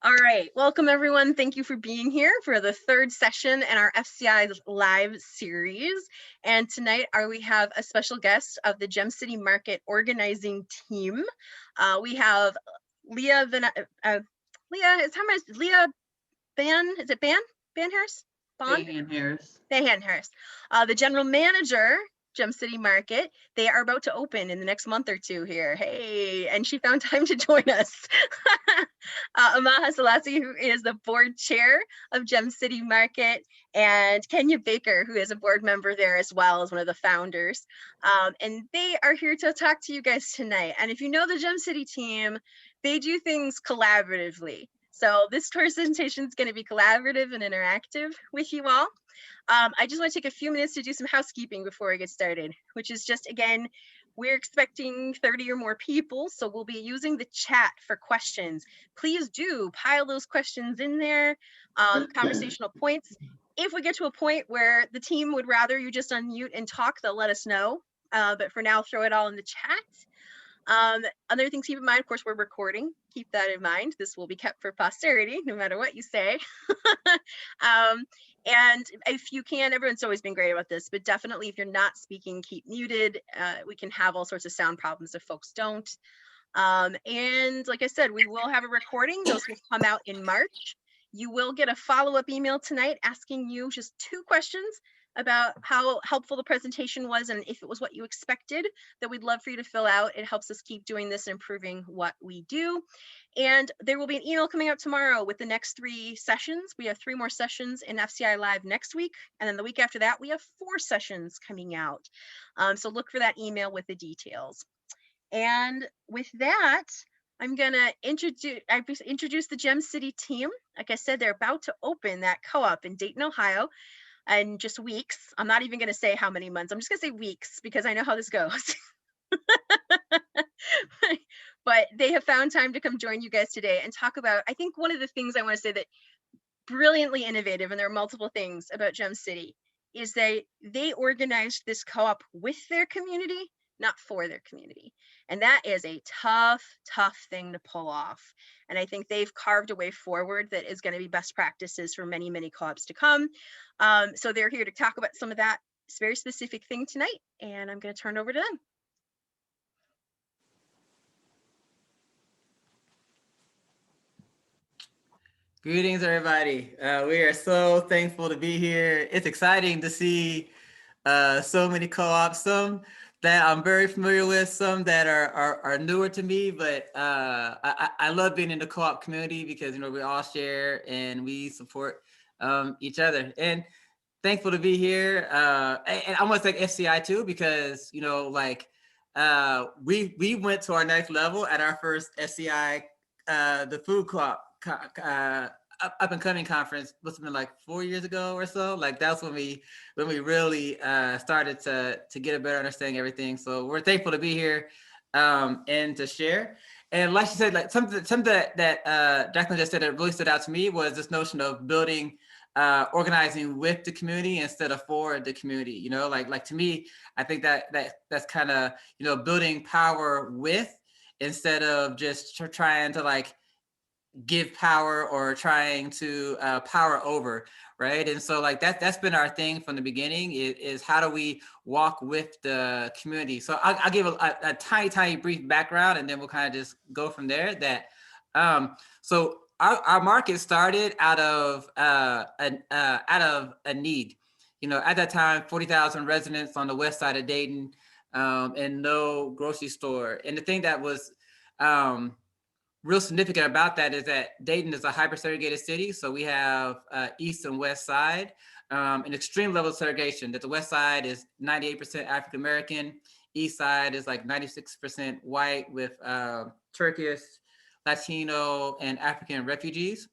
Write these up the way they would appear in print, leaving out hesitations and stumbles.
All right, welcome everyone. Thank you for being here for the third session in our FCI live series. And tonight we have a special guest of the Gem City Market organizing team. We have Leah Leah Banhurst? Harris, the general manager, Gem City Market. They are about to open in the next month or two here. Hey, and she found time to join us. Amaha Selassie, who is the board chair of Gem City Market, and Kenya Baker, who is a board member there as well as one of the founders. And they are here to talk to you guys tonight. And if you know the Gem City team, they do things collaboratively. So this presentation is going to be collaborative and interactive with you all. I just want to take a few minutes to do some housekeeping before I get started, which is just, again, we're expecting 30 or more people, so we'll be using the chat for questions. Please do pile those questions in there, conversational points. If we get to a point where the team would rather you just unmute and talk, they'll let us know. But for now, throw it all in the chat. Other things to keep in mind, of course, we're recording. Keep that in mind. This will be kept for posterity, no matter what you say. And if you can, everyone's always been great about this, but definitely if you're not speaking, keep muted. We can have all sorts of sound problems if folks don't. And like I said, we will have a recording. Those will come out in March. You will get a follow-up email tonight asking you just 2 questions about how helpful the presentation was and if it was what you expected, that we'd love for you to fill out. It helps us keep doing this and improving what we do. And there will be an email coming out tomorrow with the next 3 sessions. We have 3 more sessions in FCI Live next week. And then the week after that, we have 4 sessions coming out. So look for that email with the details. And with that, I'm gonna introduce the Gem City team. Like I said, they're about to open that co-op in Dayton, Ohio, in just weeks. I'm not even gonna say how many months. I'm just gonna say weeks because I know how this goes. But they have found time to come join you guys today and talk about, I think one of the things I want to say that brilliantly innovative, and there are multiple things about Gem City, is they organized this co-op with their community, not for their community. And that is a tough thing to pull off. And I think they've carved a way forward that is going to be best practices for many, many co-ops to come. So they're here to talk about some of that very specific thing tonight. And I'm going to turn it over to them. Greetings, everybody. We are so thankful to be here. It's exciting to see so many co-ops, some that I'm very familiar with, some that are newer to me, but I love being in the co-op community because, you know, we all share and we support each other. And thankful to be here. And I want to thank FCI too, because, you know, like we went to our next level at our first FCI, the food co-op up and coming conference. Must have been like 4 years ago or so. Like that's when we really started to get a better understanding of everything. So we're thankful to be here and to share. And like she said, like something that Jacqueline just said that really stood out to me was this notion of building, organizing with the community instead of for the community. You know, like to me, I think that's kind of, you know, building power with instead of just trying to like give power or trying to power over, right? And so like that's been our thing from the beginning is how do we walk with the community. So I'll give a tiny brief background and then we'll kind of just go from there. That so our market started out of a need. You know, at that time, 40,000 residents on the west side of Dayton, and no grocery store. And the thing that was real significant about that is that Dayton is a hyper-segregated city. So we have east and west side, an extreme level of segregation, that the west side is 98% African-American, east side is like 96% white with Turkish, Latino, and African refugees.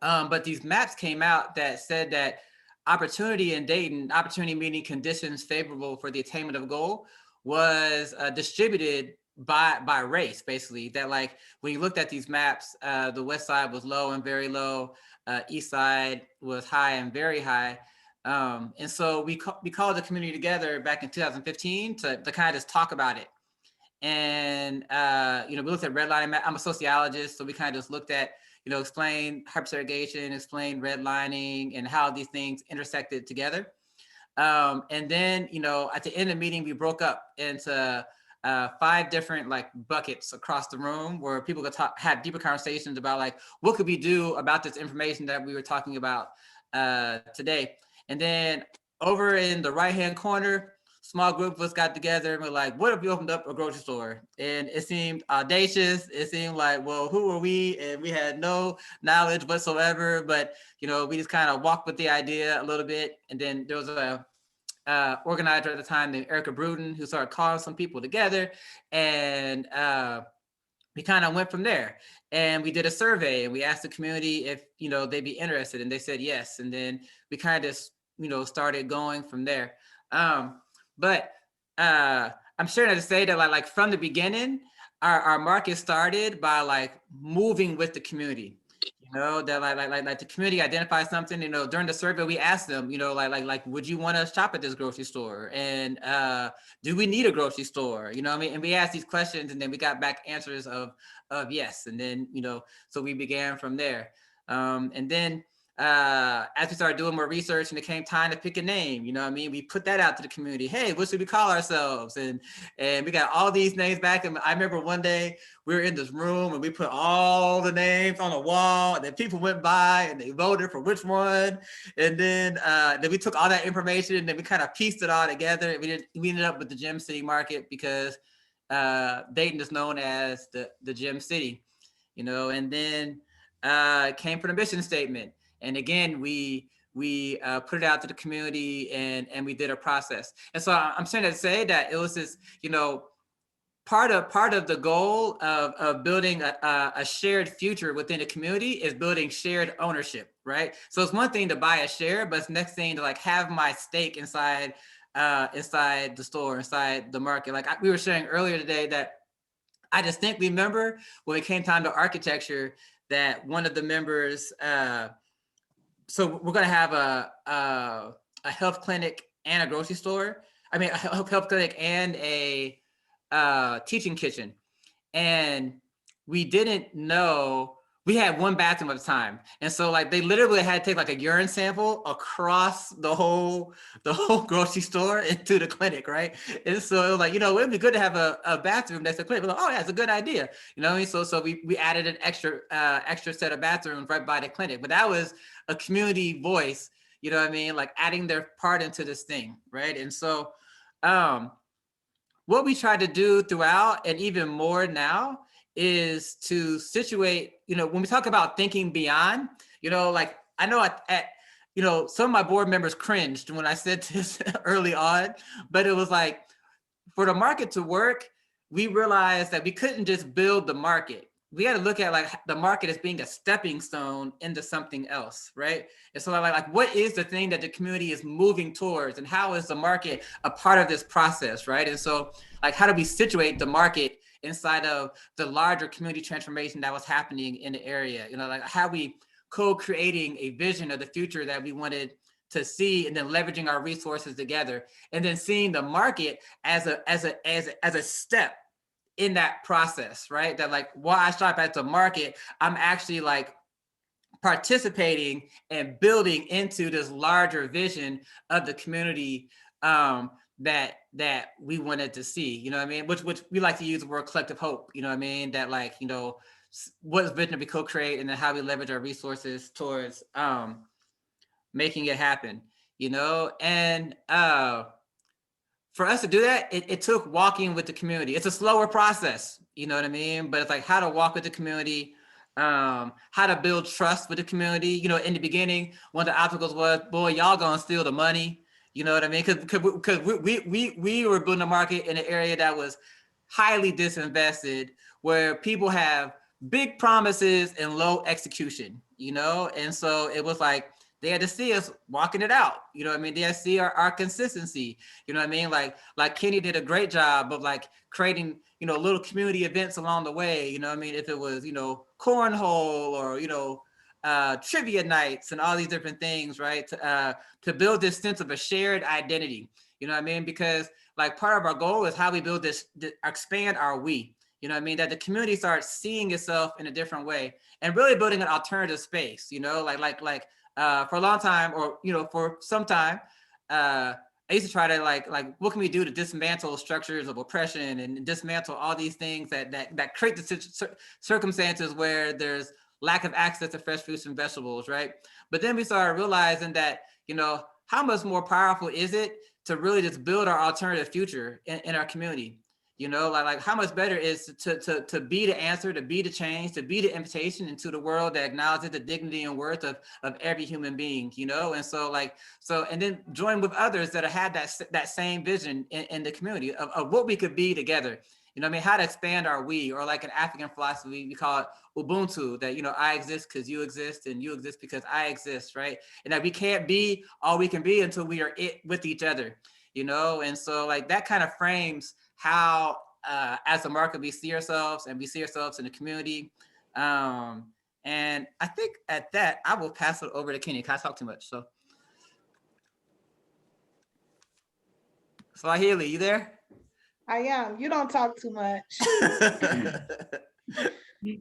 But these maps came out that said that opportunity in Dayton, opportunity meaning conditions favorable for the attainment of a goal, was distributed by race, basically. That like when you looked at these maps, the west side was low and very low, east side was high and very high. And so we called the community together back in 2015 to kind of just talk about it. And, we looked at redlining. I'm a sociologist, so we kind of just looked at, explain hypersegregation, explain redlining, and how these things intersected together. And then, at the end of the meeting, we broke up into 5 different like buckets across the room where people could have deeper conversations about like, what could we do about this information that we were talking about today. And then over in the right-hand corner, small group of us got together and we're like, what if we opened up a grocery store? And it seemed audacious. It seemed like, well, who are we? And we had no knowledge whatsoever, but, we just kind of walked with the idea a little bit. And then there was a organizer at the time named Erica Bruden, who started calling some people together. And we kind of went from there. And we did a survey and we asked the community if, they'd be interested, and they said yes. And then we kind of, started going from there. But I'm sure to say that like from the beginning, our market started by like moving with the community. That like the community identified something. During the survey, we asked them, like, would you want to shop at this grocery store? And do we need a grocery store? What I mean? And we asked these questions, and then we got back answers of yes. And then so we began from there. And then as we started doing more research and it came time to pick a name, we put that out to the community. Hey, what should we call ourselves? And we got all these names back. And I remember one day we were in this room and we put all the names on the wall, and then people went by and they voted for which one. And then we took all that information and then we kind of pieced it all together. And we ended up with the Gem City Market because Dayton is known as the Gem City, and then came from the mission statement. And again, we put it out to the community and we did a process. And so I'm saying to say that it was this, part of the goal of building a shared future within the community is building shared ownership, right? So it's one thing to buy a share, but it's the next thing to like have my stake inside the store, inside the market. Like we were sharing earlier today that I distinctly remember when it came time to architecture that one of the members, so we're going to have a health clinic and a grocery store. I mean, a health clinic and a teaching kitchen. And we didn't know, we had one bathroom at a time. And so like they literally had to take like a urine sample across the whole grocery store into the clinic, right? And so it was like, it'd be good to have a bathroom that's a clinic. We're like, oh, that's a good idea. So we added an extra set of bathrooms right by the clinic. But that was a community voice, like adding their part into this thing, right? And so what we try to do throughout, and even more now, is to situate, when we talk about thinking beyond, like I know at some of my board members cringed when I said this early on, but it was like, for the market to work, we realized that we couldn't just build the market. We had to look at like the market as being a stepping stone into something else, right? And so like what is the thing that the community is moving towards, and how is the market a part of this process, right? And so like, how do we situate the market inside of the larger community transformation that was happening in the area? Like how we co-creating a vision of the future that we wanted to see, and then leveraging our resources together, and then seeing the market as a step in that process, right? That like while I shop at the market, I'm actually like participating and building into this larger vision of the community that we wanted to see, which we like to use the word collective hope, that like, what vision we co-create, and then how we leverage our resources towards making it happen, and for us to do that, it took walking with the community. It's a slower process, but it's like how to walk with the community, how to build trust with the community. In the beginning, one of the obstacles was, boy, y'all gonna steal the money. Because we were building a market in an area that was highly disinvested, where people have big promises and low execution, and so it was like, they had to see us walking it out. They had to see our consistency. Like Kenny did a great job of like creating, little community events along the way. If it was, cornhole or, trivia nights and all these different things, right? To build this sense of a shared identity. You know what I mean? Because like part of our goal is how we build this, expand our we. You know what I mean? That the community starts seeing itself in a different way and really building an alternative space. You know, for a long time, or for some time, I used to try to like what can we do to dismantle structures of oppression and dismantle all these things that create the circumstances where there's lack of access to fresh fruits and vegetables, right? But then we started realizing that, how much more powerful is it to really just build our alternative future in our community? Like how much better is to be the answer, to be the change, to be the invitation into the world that acknowledges the dignity and worth of every human being, and and then join with others that have had that same vision in the community of what we could be together. How to expand our we, or like an African philosophy, we call it Ubuntu, that, I exist because you exist and you exist because I exist, right? And that we can't be all we can be until we are it with each other, And so like that kind of frames how, as a market, we see ourselves, and we see ourselves in the community. And I think at that, I will pass it over to Kenny, because I talk too much. So Swahili, you there? I am. You don't talk too much.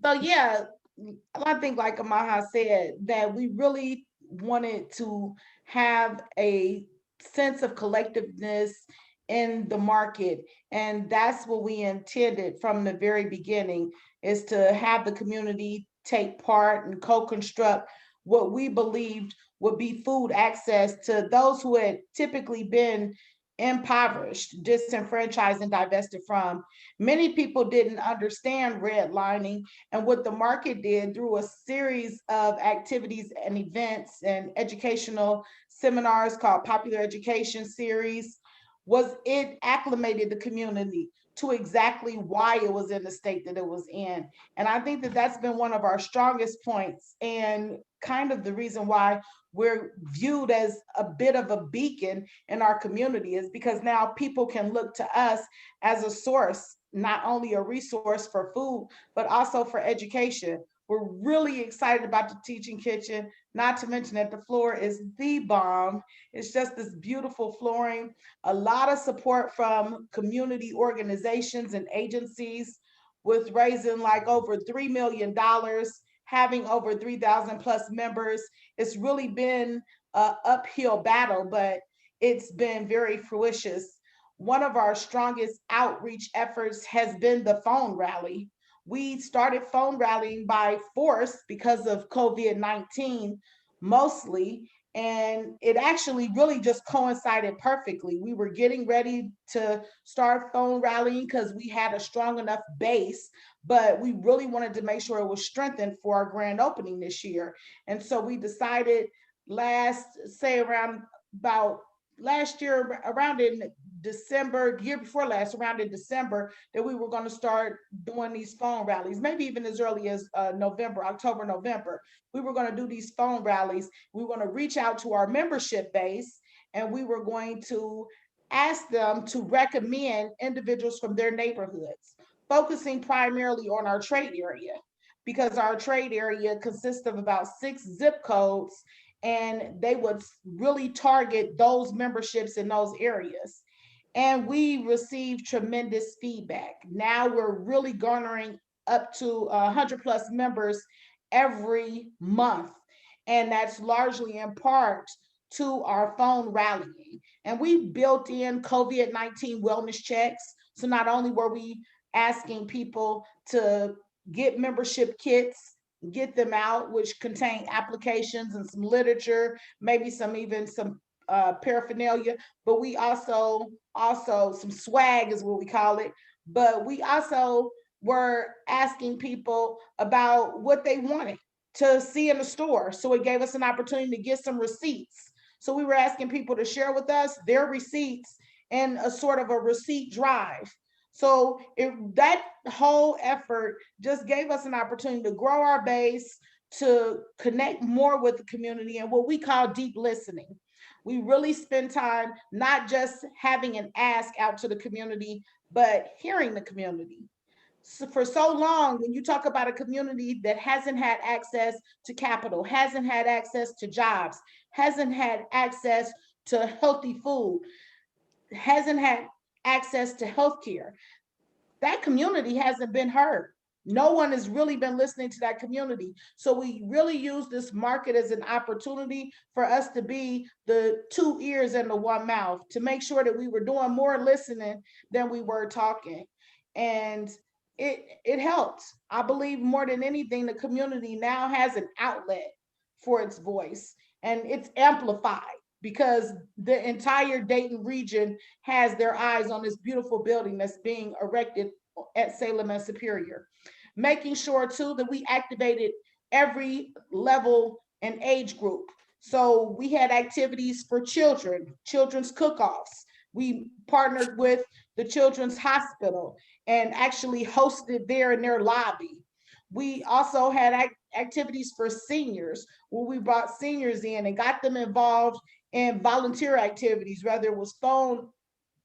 So yeah, I think like Amaha said, that we really wanted to have a sense of collectiveness in the market. And that's what we intended from the very beginning, is to have the community take part and co-construct what we believed would be food access to those who had typically been impoverished, disenfranchised, and divested from. Many people didn't understand redlining, and what the market did through a series of activities and events and educational seminars called Popular Education Series was it acclimated the community to exactly why it was in the state that it was in. And I think that that's been one of our strongest points, and kind of the reason why we're viewed as a bit of a beacon in our community, is because now people can look to us as a source, not only a resource for food, but also for education. We're really excited about the teaching kitchen, not to mention that the floor is the bomb. It's just this beautiful flooring, a lot of support from community organizations and agencies, with raising like over $3 million, having over 3,000 plus members. It's really been an uphill battle, but it's been very fruitious. One of our strongest outreach efforts has been the phone rally. We started phone rallying by force because of COVID-19 mostly, and it actually really just coincided perfectly. We were getting ready to start phone rallying because we had a strong enough base, but we really wanted to make sure it was strengthened for our grand opening this year. And so we decided around about last year, around in December, year before last, around in December, that we were going to start doing these phone rallies, maybe even as early as October, November. We were going to do these phone rallies. We were going to reach out to our membership base, and we were going to ask them to recommend individuals from their neighborhoods, focusing primarily on our trade area, because our trade area consists of about 6 zip codes, and they would really target those memberships in those areas. And we received tremendous feedback. Now we're really garnering up to 100 plus members every month. And that's largely in part to our phone rallying. And we built in COVID-19 wellness checks. So not only were we asking people to get membership kits, get them out, which contain applications and some literature, maybe some paraphernalia, but we also some swag is what we call it. But we also were asking people about what they wanted to see in the store. So it gave us an opportunity to get some receipts. So we were asking people to share with us their receipts in a sort of a receipt drive. So that whole effort just gave us an opportunity to grow our base, to connect more with the community, and what we call deep listening. We really spend time not just having an ask out to the community, but hearing the community. So for so long, when you talk about a community that hasn't had access to capital, hasn't had access to jobs, hasn't had access to healthy food, hasn't had access to healthcare. That community hasn't been heard. No one has really been listening to that community. So we really use this market as an opportunity for us to be the two ears and the one mouth, to make sure that we were doing more listening than we were talking. And it helped. I believe more than anything, the community now has an outlet for its voice, and it's amplified because the entire Dayton region has their eyes on this beautiful building that's being erected at Salem and Superior. Making sure too that we activated every level and age group. So we had activities for children, children's cook-offs. We partnered with the Children's Hospital and actually hosted there in their lobby. We also had activities for seniors where we brought seniors in and got them involved in volunteer activities, whether it was phone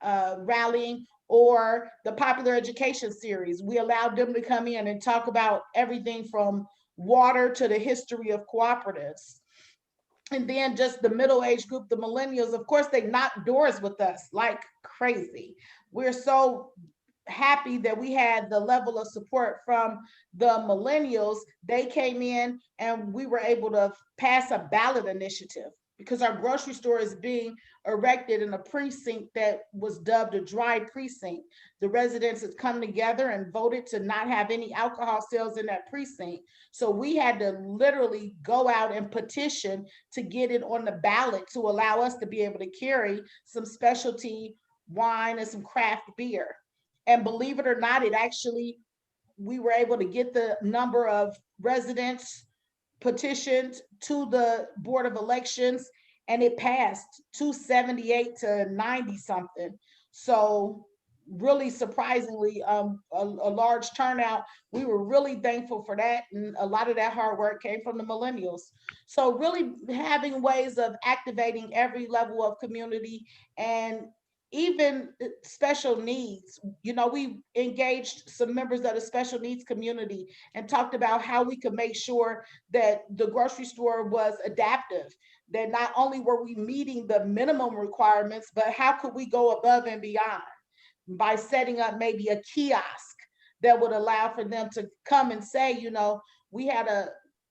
rallying or the popular education series. We allowed them to come in and talk about everything from water to the history of cooperatives. And then just the middle age group, the millennials, of course, they knocked doors with us like crazy. We're so happy that we had the level of support from the millennials. They came in and we were able to pass a ballot initiative because our grocery store is being erected in a precinct that was dubbed a dry precinct. The residents had come together and voted to not have any alcohol sales in that precinct. So we had to literally go out and petition to get it on the ballot to allow us to be able to carry some specialty wine and some craft beer. And believe it or not, it actually, we were able to get the number of residents petitioned to the Board of Elections, and it passed 278 to 90 something. So really surprisingly, a large turnout. We were really thankful for that. And a lot of that hard work came from the millennials. So really having ways of activating every level of community, and even special needs. You know, we engaged some members of the special needs community and talked about how we could make sure that the grocery store was adaptive, that not only were we meeting the minimum requirements, but how could we go above and beyond by setting up maybe a kiosk that would allow for them to come and say, you know, we had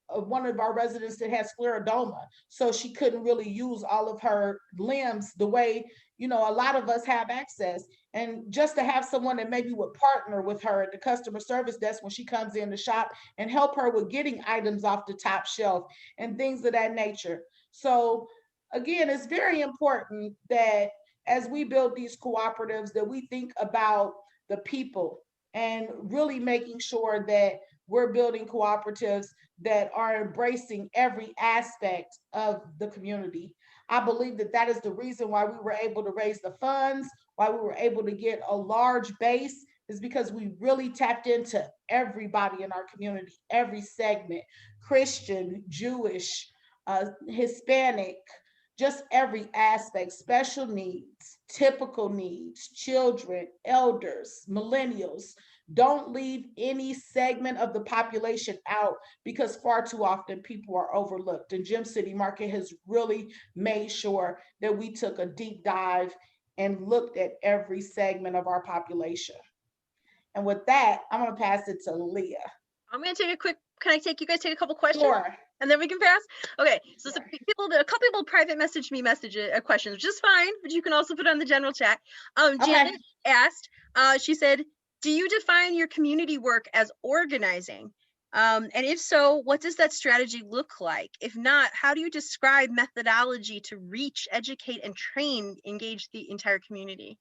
one of our residents that has scleroderma, so she couldn't really use all of her limbs the way, you know, a lot of us have access. And just to have someone that maybe would partner with her at the customer service desk when she comes in the shop and help her with getting items off the top shelf and things of that nature. So again, it's very important that as we build these cooperatives, that we think about the people and really making sure that we're building cooperatives that are embracing every aspect of the community. I believe that that is the reason why we were able to raise the funds, why we were able to get a large base, is because we really tapped into everybody in our community, every segment, Christian, Jewish, Hispanic, just every aspect, special needs, typical needs, children, elders, millennials. Don't leave any segment of the population out, because far too often people are overlooked. And Gem City Market has really made sure that we took a deep dive and looked at every segment of our population. And with that, I'm going to pass it to Leah. I'm going to take a quick, can I take, you guys take a couple questions? Sure. And then we can pass? Okay, so Sure. a couple people private messaged me questions, which is fine, but you can also put on the general chat. Janet asked, she said, do you define your community work as organizing? And if so, what does that strategy look like? If not, how do you describe methodology to reach, educate, and train, engage the entire community?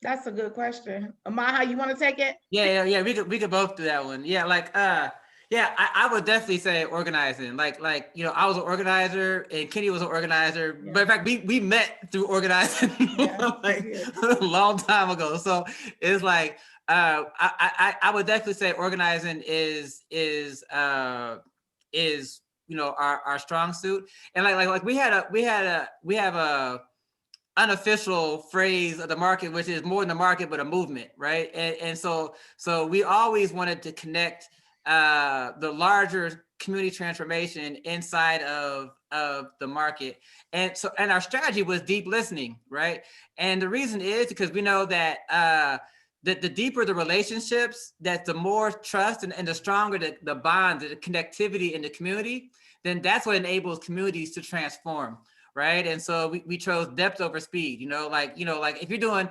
That's a good question. Amaha, you want to take it? Yeah. We could both do that one. Yeah, I would definitely say organizing. Like you know, I was an organizer and Kenny was an organizer. Yeah. But in fact, we met through organizing a long time ago. So it's like I would definitely say organizing is you know our strong suit. And like we have a unofficial phrase of the market, which is more than the market, but a movement, right? And so we always wanted to connect the larger community transformation inside of the market. And so, and our strategy was deep listening, right? And the reason is because we know that the deeper the relationships, that the more trust and the stronger the bond, the connectivity in the community, then that's what enables communities to transform, right? And so we chose depth over speed, like if you're doing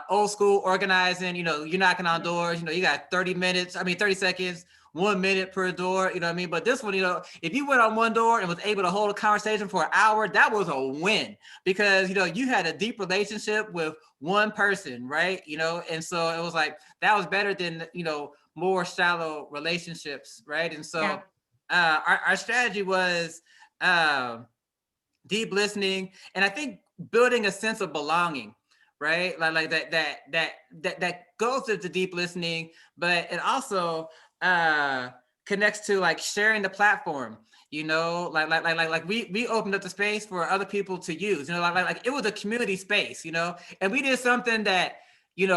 old school organizing, you're knocking on doors, you got 30 seconds, 1 minute per door, you know what I mean? But this one, if you went on one door and was able to hold a conversation for an hour, that was a win, because, you had a deep relationship with one person, right? And so it was like, that was better than, more shallow relationships, right? And so our strategy was deep listening, and I think building a sense of belonging, right? Like that goes to the deep listening, but it also connects to like sharing the platform, like we opened up the space for other people to use, like it was a community space, and we did something that, you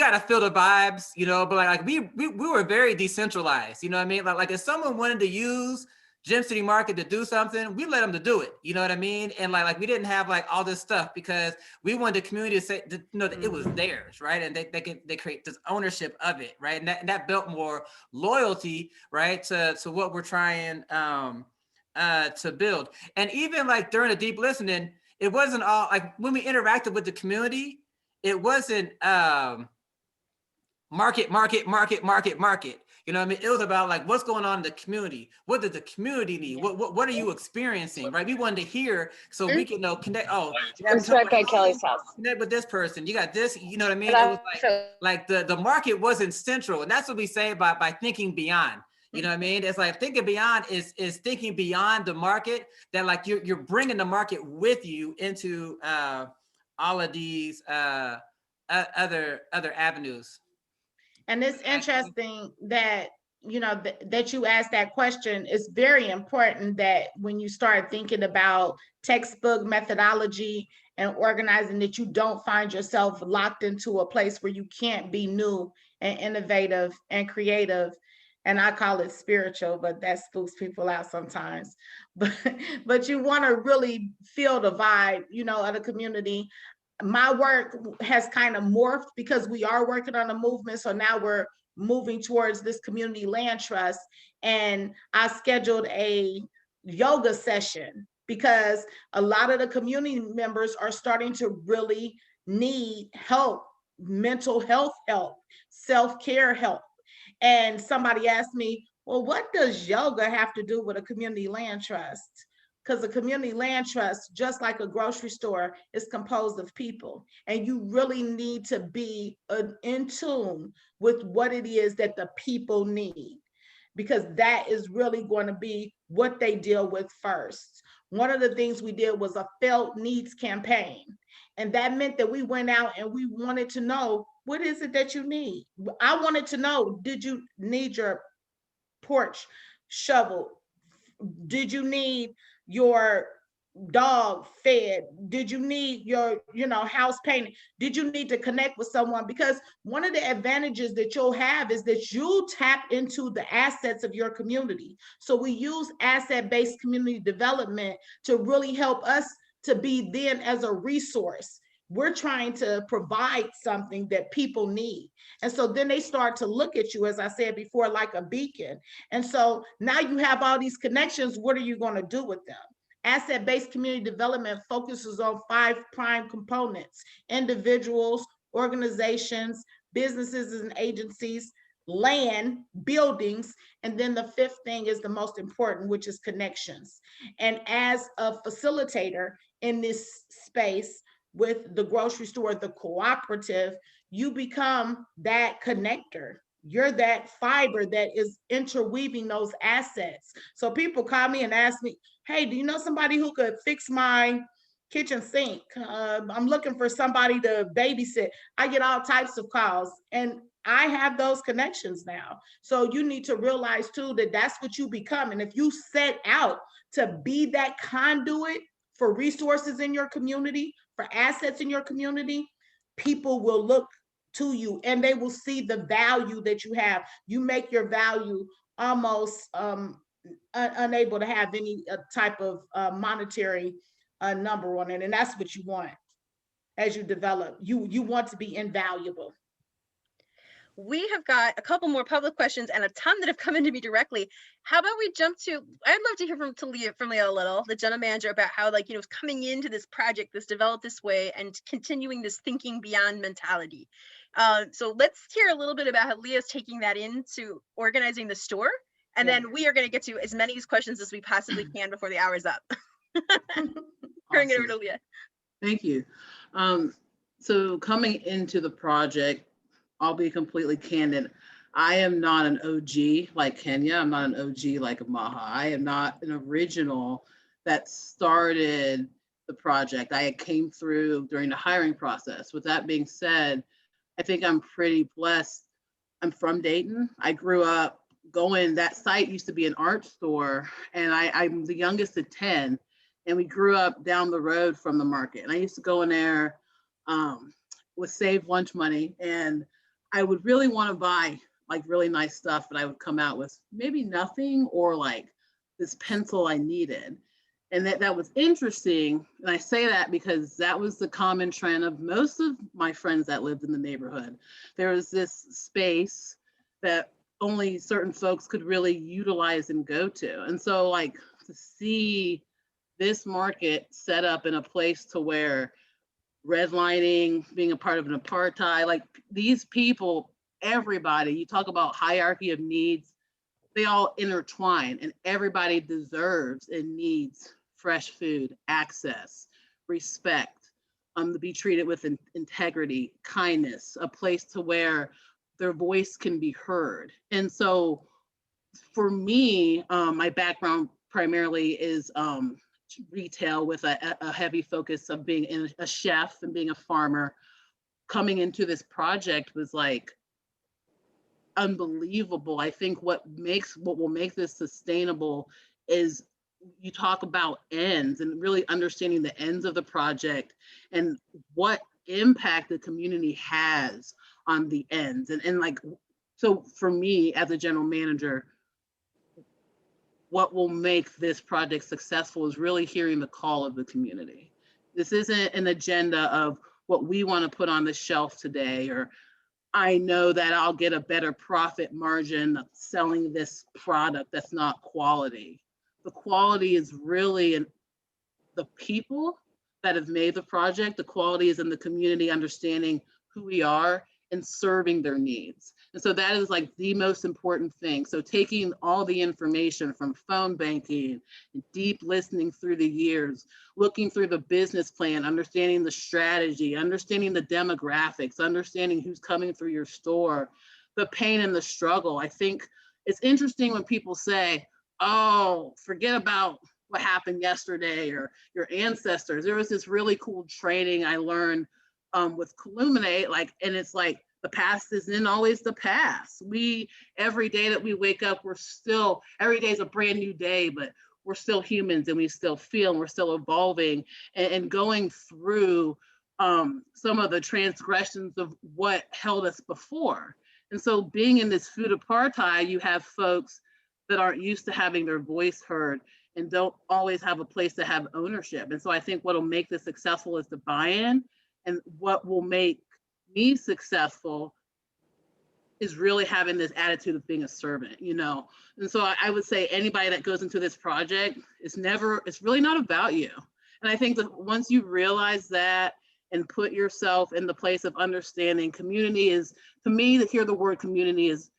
got to feel the vibes, but like we were very decentralized, you know what I mean? Like if someone wanted to use Gem City Market to do something, we let them to do it, you know what I mean? And like we didn't have like all this stuff, because we wanted the community to say, that it was theirs, right? And they create this ownership of it, right? And that built more loyalty, right, to what we're trying to build. And even like during the deep listening, it wasn't all like when we interacted with the community, it wasn't market. You know what I mean? It was about like what's going on in the community. What does the community need? What are you experiencing? Right? We wanted to hear so we can connect. Oh, it's right by Kelly's house. Connect with this person. You got this. You know what I mean? It was like the market wasn't central, and that's what we say by thinking beyond. You know what I mean? It's like thinking beyond is thinking beyond the market. That like you're bringing the market with you into all of these other avenues. And it's interesting that, that you asked that question. It's very important that when you start thinking about textbook methodology and organizing, that you don't find yourself locked into a place where you can't be new and innovative and creative. And I call it spiritual, but that spooks people out sometimes. But you want to really feel the vibe, of the community. My work has kind of morphed because we are working on a movement. So now we're moving towards this community land trust. And I scheduled a yoga session because a lot of the community members are starting to really need help, mental health help, self-care help. And somebody asked me, well, what does yoga have to do with a community land trust? Because a community land trust, just like a grocery store, is composed of people. And you really need to be in tune with what it is that the people need, because that is really going to be what they deal with first. One of the things we did was a felt needs campaign. And that meant that we went out and we wanted to know, what is it that you need? I wanted to know, did you need your porch shoveled? Did you need your dog fed? Did you need your house painted? Did you need to connect with someone? Because one of the advantages that you'll have is that you'll tap into the assets of your community. So we use asset-based community development to really help us to be then as a resource. We're trying to provide something that people need. And so then they start to look at you, as I said before, like a beacon. And so now you have all these connections. What are you going to do with them? Asset-based community development focuses on 5 prime components: individuals, organizations, businesses and agencies, land, buildings, and then the 5th thing is the most important, which is connections. And as a facilitator in this space, with the grocery store, the cooperative, you become that connector. You're that fiber that is interweaving those assets. So people call me and ask me, hey, do you know somebody who could fix my kitchen sink? I'm looking for somebody to babysit. I get all types of calls, and I have those connections now. So you need to realize too that that's what you become. And if you set out to be that conduit for resources in your community, for assets in your community, people will look to you and they will see the value that you have. You make your value almost unable to have any type of monetary number on it. And that's what you want as you develop. You want to be invaluable. We have got a couple more public questions and a ton that have come into me directly. How about we jump to, I'd love to hear from Leah a little, the general manager, about how, like, you know, coming into this project, this developed this way, and continuing this thinking beyond mentality. So let's hear a little bit about how Leah's taking that into organizing the store. And then we are going to get to as many of these questions as we possibly can before the hour's up. Turning it over to Leah. Thank you. So coming into the project, I'll be completely candid. I am not an OG like Kenya. I'm not an OG like Amaha. I am not an original that started the project. I came through during the hiring process. With that being said, I think I'm pretty blessed. I'm from Dayton. I grew up going, that site used to be an art store, and I'm the youngest of 10, and we grew up down the road from the market. And I used to go in there with saved lunch money, and I would really want to buy like really nice stuff, but I would come out with maybe nothing or like this pencil I needed. And that was interesting. And I say that because that was the common trend of most of my friends that lived in the neighborhood. There was this space that only certain folks could really utilize and go to. And so like to see this market set up in a place to where redlining, being a part of an apartheid, like these people, everybody, you talk about hierarchy of needs, they all intertwine, and everybody deserves and needs fresh food, access, respect, to be treated with integrity, kindness, a place to where their voice can be heard. And so for me, my background primarily is retail with a heavy focus of being a chef and being a farmer. Coming into this project was like unbelievable. I think what will make this sustainable is you talk about ends and really understanding the ends of the project and what impact the community has on the ends. And like, so for me as a general manager, what will make this project successful is really hearing the call of the community. This isn't an agenda of what we want to put on the shelf today, or I know that I'll get a better profit margin selling this product that's not quality. The quality is really in the people that have made the project. The quality is in the community understanding who we are and serving their needs. And so that is like the most important thing. So taking all the information from phone banking and deep listening through the years, looking through the business plan, understanding the strategy, understanding the demographics, understanding who's coming through your store, the pain and the struggle. I think it's interesting when people say, oh, forget about what happened yesterday or your ancestors. There was this really cool training I learned with Colluminate, like, and it's like the past isn't always the past. Every day that we wake up, every day is a brand new day, but we're still humans and we still feel and we're still evolving and going through some of the transgressions of what held us before. And so being in this food apartheid, you have folks that aren't used to having their voice heard and don't always have a place to have ownership. And so I think what'll make this successful is the buy-in, and what will make me successful is really having this attitude of being a servant, you know? And so I would say anybody that goes into this project, it's really not about you. And I think that once you realize that and put yourself in the place of understanding, community is, to me, to hear the word community is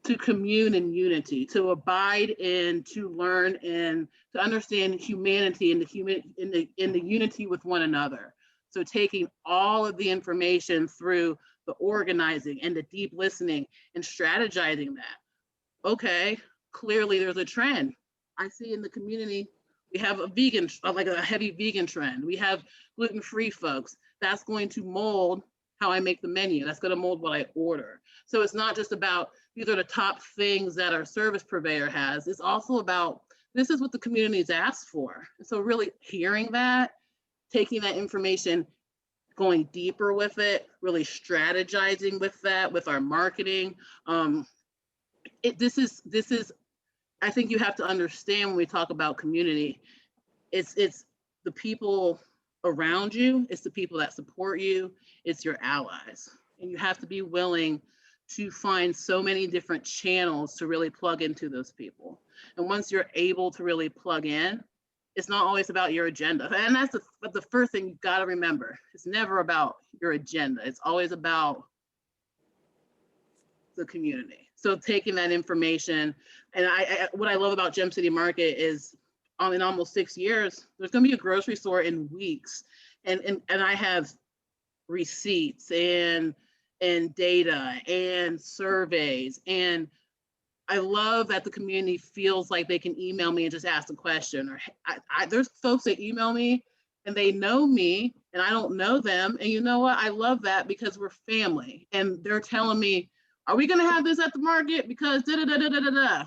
to commune in unity, to abide in, to learn, and to understand humanity and the unity with one another. So taking all of the information through the organizing and the deep listening and strategizing that. Okay, clearly there's a trend. I see in the community, we have a vegan, like a heavy vegan trend. We have gluten-free folks. That's going to mold how I make the menu. That's going to mold what I order. So it's not just about, these are the top things that our service purveyor has. It's also about, this is what the community's asked for. So really hearing that, taking that information, going deeper with it, really strategizing with that, with our marketing, this is, I think you have to understand when we talk about community, it's the people around you, it's the people that support you, it's your allies. And you have to be willing to find so many different channels to really plug into those people. And once you're able to really plug in, it's not always about your agenda. And that's the first thing you've got to remember. It's never about your agenda. It's always about the community. So taking that information, and what I love about Gem City Market is in almost 6 years, there's going to be a grocery store in weeks. And I have receipts and data and surveys. And I love that the community feels like they can email me and just ask a question. Or there's folks that email me and they know me and I don't know them. And you know what? I love that because we're family. And they're telling me, are we going to have this at the market? Because da da da da da da da.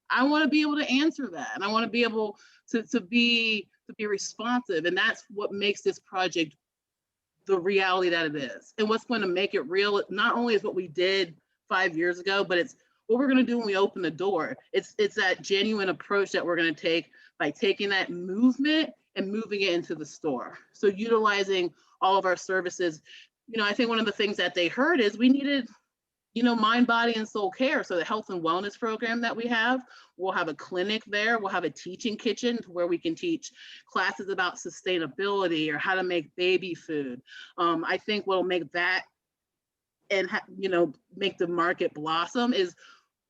I want to be able to answer that, and I want to be able to be responsive. And that's what makes this project the reality that it is. And what's going to make it real, not only is what we did 5 years ago, but it's what we're going to do when we open the door. It's that genuine approach that we're going to take by taking that movement and moving it into the store. So utilizing all of our services. You know, I think one of the things that they heard is we needed, mind, body, and soul care. So the health and wellness program that we have, we'll have a clinic there. We'll have a teaching kitchen where we can teach classes about sustainability or how to make baby food. I think what'll make that and, make the market blossom is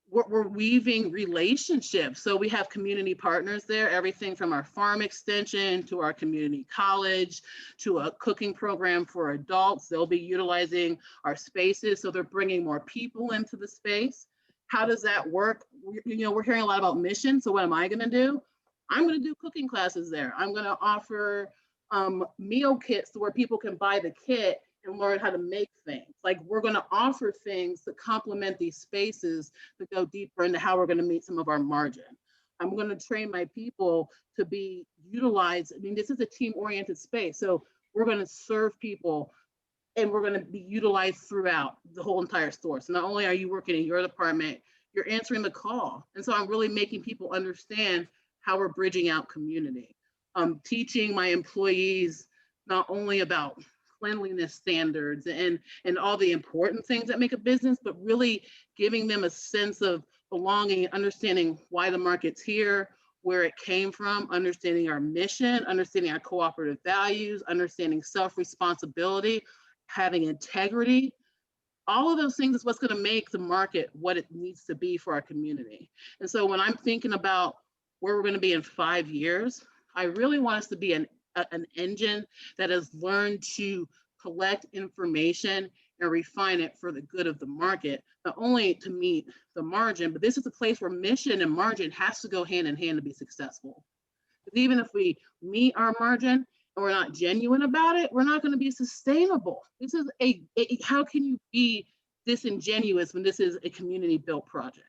we're weaving relationships. So we have community partners there, everything from our farm extension to our community college to a cooking program for adults. They'll be utilizing our spaces. So they're bringing more people into the space. How does that work? We're hearing a lot about mission. So what am I going to do? I'm going to do cooking classes there. I'm going to offer meal kits where people can buy the kit and learn how to make things. Like, we're going to offer things that complement these spaces to go deeper into how we're going to meet some of our margin. I'm going to train my people to be utilized. I mean, this is a team-oriented space. So we're going to serve people and we're going to be utilized throughout the whole entire store. So not only are you working in your department, you're answering the call. And so I'm really making people understand how we're bridging out community. I'm teaching my employees not only about cleanliness standards and all the important things that make a business, but really giving them a sense of belonging, understanding why the market's here, where it came from, understanding our mission, understanding our cooperative values, understanding self-responsibility, having integrity. All of those things is what's going to make the market what it needs to be for our community. And so when I'm thinking about where we're going to be in 5 years, I really want us to be an engine that has learned to collect information and refine it for the good of the market, not only to meet the margin, but this is a place where mission and margin has to go hand in hand to be successful. Because even if we meet our margin and we're not genuine about it, we're not going to be sustainable. This is how can you be disingenuous when this is a community built project?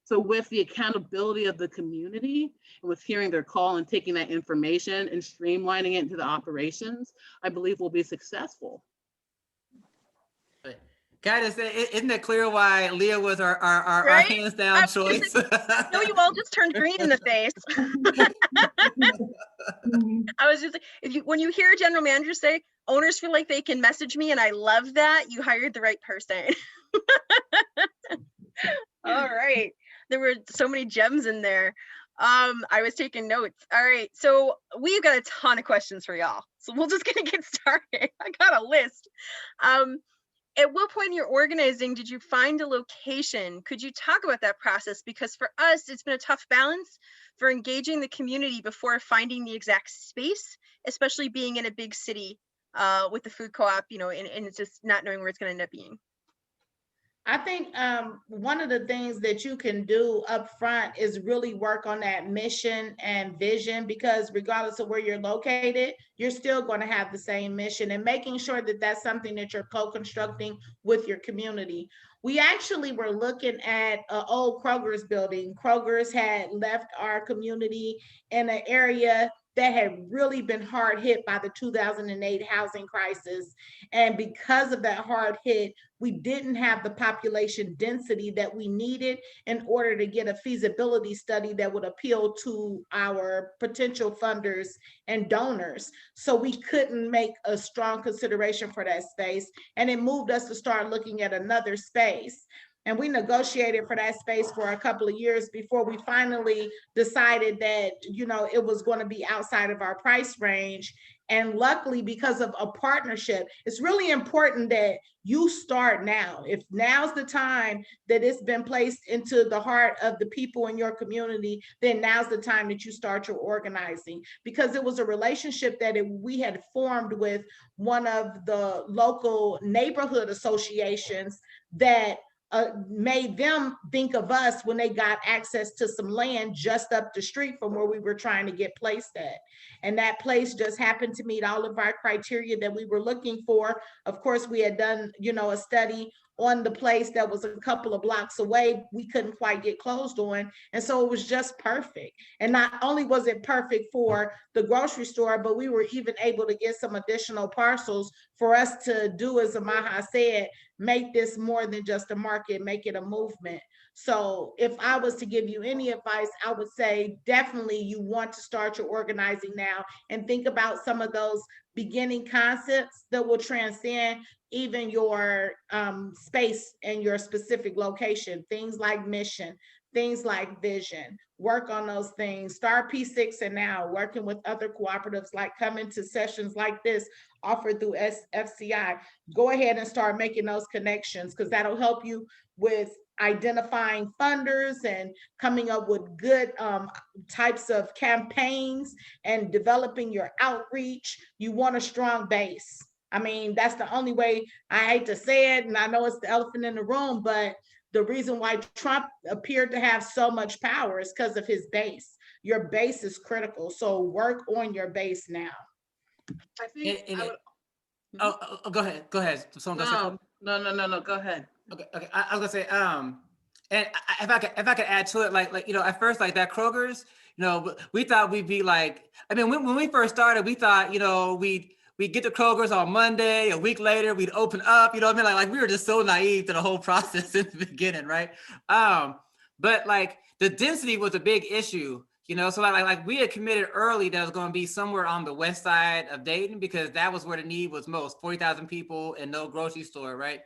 So with the accountability of the community and with hearing their call and taking that information and streamlining it into the operations, I believe we'll be successful. Guys, isn't it clear why Leah was our Right? hands down choice? No, you all just turned green in the face. I was just, when you hear a general manager say, owners feel like they can message me, and I love that, you hired the right person. All right. There were so many gems in there. I was taking notes. All right. So we've got a ton of questions for y'all. So we're just going to get started. I got a list. At what point in your organizing did you find a location? Could you talk about that process? Because for us, it's been a tough balance for engaging the community before finding the exact space, especially being in a big city with the food co-op, and it's just not knowing where it's going to end up being. I think one of the things that you can do up front is really work on that mission and vision, because regardless of where you're located, you're still going to have the same mission, and making sure that that's something that you're co-constructing with your community. We actually were looking at an old Kroger's building. Kroger's had left our community in an area that had really been hard hit by the 2008 housing crisis. And because of that hard hit, we didn't have the population density that we needed in order to get a feasibility study that would appeal to our potential funders and donors. So we couldn't make a strong consideration for that space. And it moved us to start looking at another space. And we negotiated for that space for a couple of years before we finally decided that, you know, it was going to be outside of our price range. And luckily, because of a partnership, it's really important that you start now. If now's the time that it's been placed into the heart of the people in your community, then now's the time that you start your organizing, because it was a relationship that we had formed with one of the local neighborhood associations that made them think of us when they got access to some land just up the street from where we were trying to get placed at. And that place just happened to meet all of our criteria that we were looking for. Of course, we had done, you know, a study on the place that was a couple of blocks away. We couldn't quite get closed on. And so it was just perfect. And not only was it perfect for the grocery store, but we were even able to get some additional parcels for us to do, as Amaha said, make this more than just a market, make it a movement. So if I was to give you any advice, I would say definitely you want to start your organizing now and think about some of those beginning concepts that will transcend even your space and your specific location. Things like mission, things like vision. Work on those things. Start P6 and now working with other cooperatives, like coming to sessions like this offered through FCI. Go ahead and start making those connections, because that'll help you with identifying funders and coming up with good types of campaigns and developing your outreach. You want a strong base. I mean, that's the only way. I hate to say it, and I know it's the elephant in the room, but the reason why Trump appeared to have so much power is because of his base. Your base is critical. So work on your base now. I think go ahead. Go ahead. Someone go say No. Go ahead. Okay. I was gonna say, and if I could add to it, like you know, at first, like that Kroger's, you know, we thought we'd be like, I mean, when we first started, we thought, you know, we'd get the Kroger's on Monday, a week later we'd open up, you know what I mean? Like we were just so naive to the whole process in the beginning, right? But like the density was a big issue. You know, so like we had committed early that it was going to be somewhere on the west side of Dayton, because that was where the need was most, 40,000 people and no grocery store, right?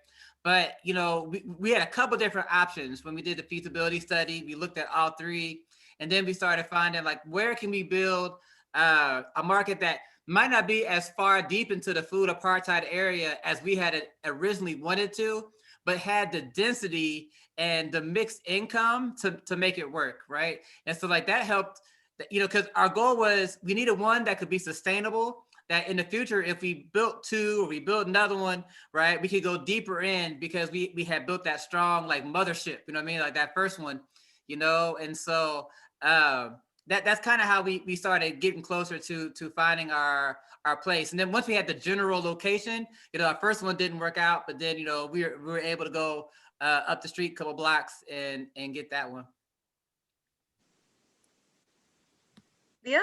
But, you know, we had a couple different options when we did the feasibility study. We looked at all three, and then we started finding like, where can we build a market that might not be as far deep into the food apartheid area as we had originally wanted to, but had the density and the mixed income to make it work, right? And so like that helped, you know, because our goal was we needed one that could be sustainable, that in the future, if we built two or we built another one, right, we could go deeper in, because we had built that strong like mothership, you know what I mean? Like that first one, you know? And so that's kind of how we started getting closer to finding our place. And then once we had the general location, you know, our first one didn't work out, but then, you know, we were able to go up the street a couple blocks and get that one. Yeah.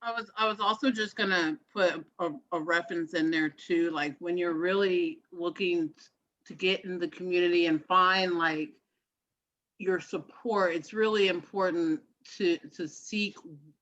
I was also just gonna put a reference in there too, like when you're really looking to get in the community and find like your support, it's really important to seek